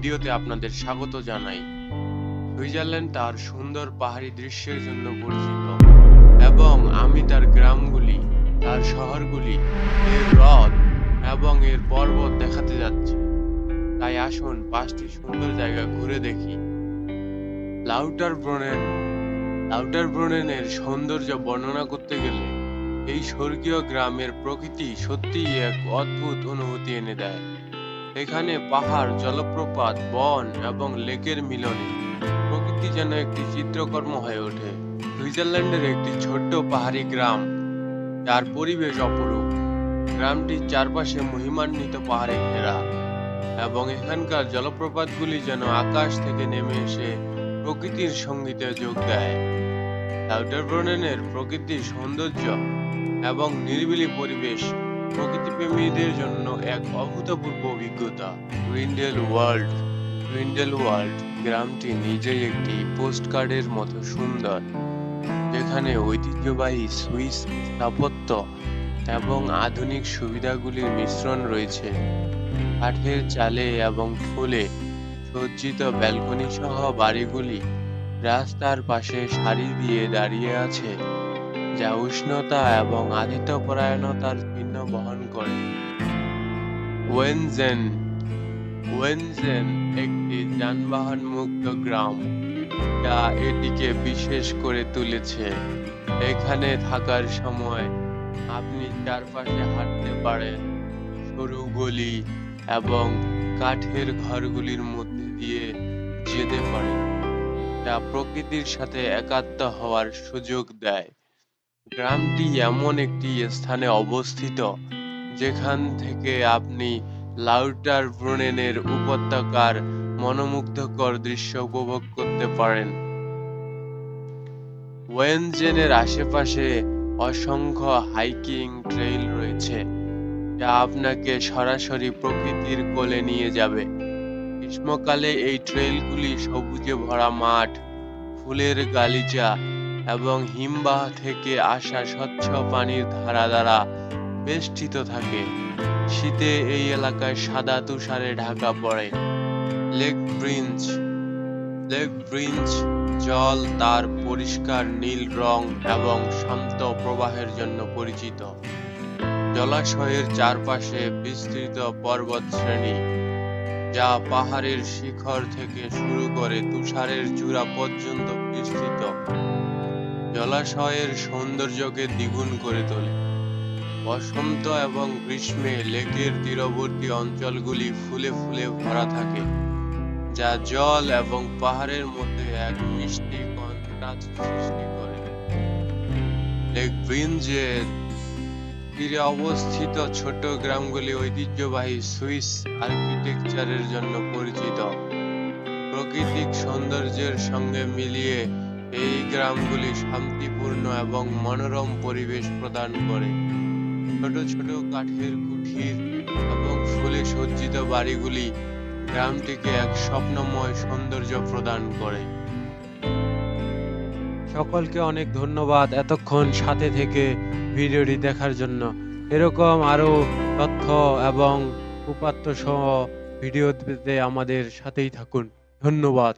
ভিডিওতে আপনাদের স্বাগত জানাই। সুইজারল্যান্ড তার সুন্দর পাহাড়ি দৃশ্যের জন্য পরিচিত এবং আমি তার গ্রামগুলি, তার শহরগুলি, এর হ্রদ এবং এর পর্বত দেখাতে যাচ্ছি। তাই আসুন 5টি সুন্দর জায়গা ঘুরে দেখি। লাউটারব্রুনেনের সৌন্দর্য বর্ণনা করতে গেলে এই স্বর্গীয় গ্রামের প্রকৃতি সত্যিই এক অদ্ভুত অনুভূতি এনে দেয়। এখানে পাহাড়, জলপ্রপাত, বন এবং লেকের মিলনে প্রকৃতি যেন একটি চিত্রকর্ম হয়ে ওঠে। সুইজারল্যান্ডের একটি ছোট্ট পাহাড়ি গ্রাম, যার পরিবেশ অপরূপ। গ্রামটির চারপাশে মহিমান্বিত পাহাড়ে ঘেরা এবং এখানকার জলপ্রপাতগুলি যেন আকাশ থেকে নেমে এসে প্রকৃতির সঙ্গীতে যোগ দেয়। লাউটারব্রুনেনের প্রকৃতির সৌন্দর্য এবং নিরিবিলি পরিবেশ প্রকৃতিপ্রেমীদের জন্য এক অভূতপূর্ব অভিজ্ঞতা। গ্রিন্ডেলওয়াল্ড গ্রামটি নিজেই একটি পোস্টকার্ডের মতো সুন্দর, যেখানে ঐতিহ্যবাহী সুইস স্থাপত্য এবং আধুনিক সুবিধাগুলির মিশ্রণ রয়েছে। কাঠের চালে এবং ফুলে সজ্জিত ব্যালকনি সহ বাড়িগুলি রাস্তার পাশে সারি দিয়ে দাঁড়িয়ে আছে, যা উষ্ণতা এবং আতিথ্যপরায়ণতার চিহ্ন বহন করে। ওয়েনজেন একটি যানবাহন মুক্ত গ্রাম, যা এটিকে বিশেষ করে তুলেছে। এখানে থাকার সময় আপনি চারপাশে হাঁটতে পারেন, সরু গলি এবং কাঠের ঘরগুলির মধ্যে দিয়ে যেতে পারেন, যা প্রকৃতির সাথে একাত্ম হওয়ার সুযোগ দেয়। গ্রামটি এমন একটি স্থানে অবস্থিত যেখান থেকে আপনি লাউটারব্রুনেনের উপত্যকার মনোমুগ্ধকর দৃশ্য উপভোগ করতে পারেন। ওয়েনজেনের আশেপাশে অসংখ্য হাইকিং ট্রেইল রয়েছে, যা আপনাকে সরাসরি প্রকৃতির কোলে নিয়ে যাবে। গ্রীষ্মকালে এই ট্রেইলগুলি সবুজে ভরা মাঠ, ফুলের গালিচা এবং হিমবাহ থেকে আসা স্বচ্ছ পানির ধারা দ্বারা বেষ্টিত থাকে। শীতে এই এলাকায় সাদা তুষারে ঢাকা পড়ে। লেক ব্রিঞ্জ জল তার পরিষ্কার নীল রং এবং শান্ত প্রবাহের জন্য পরিচিত। জলাশয়ের চারপাশে বিস্তৃত পর্বত শ্রেণী, যা পাহাড়ের শিখর থেকে শুরু করে তুষারের চূড়া পর্যন্ত বিস্তৃত, জলাশয়ের সৌন্দর্যকে দ্বিগুণ করে তোলে। বসন্ত এবং গ্রীষ্মে লেকের তীরবর্তী অঞ্চলগুলি ফুলে ফুলে ভরা থাকে, যা জল এবং পাহাড়ের মধ্যে এক মিষ্টি কন্ট্রাস্ট সৃষ্টি করে। লেক ব্রিঞ্জের তীরে অবস্থিত ছোট গ্রামগুলি ঐতিহ্যবাহী সুইস আর্কিটেকচারের জন্য পরিচিত। প্রাকৃতিক সৌন্দর্যের সঙ্গে মিলিয়ে এই গ্রামগুলি শান্তিপূর্ণ এবং মনোরম পরিবেশ প্রদান করে। ছোট ছোট কাঠের কুঠির এবং ফুলে সজ্জিত বাড়িগুলি গ্রামটিকে এক স্বপ্নময় সৌন্দর্য প্রদান করে। সকলকে অনেক ধন্যবাদ এতক্ষণ সাথে থেকে ভিডিওটি দেখার জন্য। এরকম আরো তথ্য এবং উপাত্ত সহ ভিডিও পেতে আমাদের সাথেই থাকুন। ধন্যবাদ।